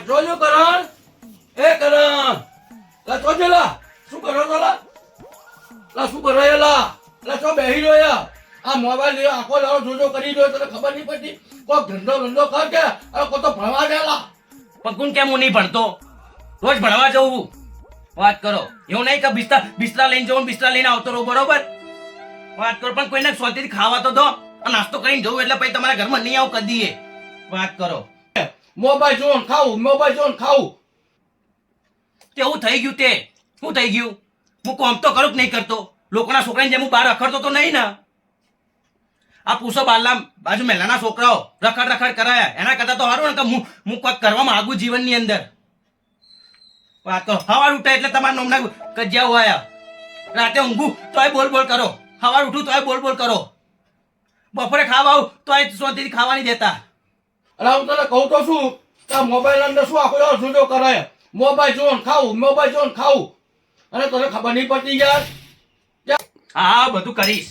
જોજો કરણ એ કરણ લા જોજે લા શું કરો છો લા લા શું કરો લા લા છો બેહી રહ્યો યાર આ મોબાઈલ લઈ આખો દાડો જોજો કરી રહ્યો તને ખબર નહીં પડતી કોઈ ધંધો કર કે અરે કોઈ તો ભણવા ગયેલા પણ કોણ કેમ હું નહીં ભણતો રોજ ભણવા જવું વાત કરો એવું નહીં કે બિસ્તરા લઈને જવું બિસ્તરા લઈને આવતો રહું બરોબર વાત કરો પણ કોઈને શાંતિથી ખાવા તો દો આ નાસ્તો કરીને જવું એટલે પછી તમારા ઘરમાં નહીં આવું કદીએ વાત કરો મોબાઈલ જોન ખાવું તેવું થઈ ગયું તે શું થઈ ગયું હું કોમ તો કરું કે નહીં કરતો લોકોના છોકરાને જેમ હું બહાર રખડતો તો નહીં ને આ પૂછો બારલા બાજુ મહેલાના છોકરાઓ રખડ કરાયા એના કરતા તો સારું ને કે હું કંઈક કરવા માંગુ જીવનની અંદર વાત કરો સવાર ઉઠે એટલે તમારા નોમના કજિયાઓ આયા રાતે ઊંઘું તોય બોલ કરો સવાર ઉઠું તોય બોલ કરો બપોરે ખાવા આવું તોય શાંતિથી ખાવા નહીં દેતા અરે હું તને કહું તો શું કે મોબાઈલ અંદર શું આખો દાડો જોજો કરાય મોબાઈલ જોન ખાવું અને તને ખબર નહીં પડતી યાર હા બધું કરીશ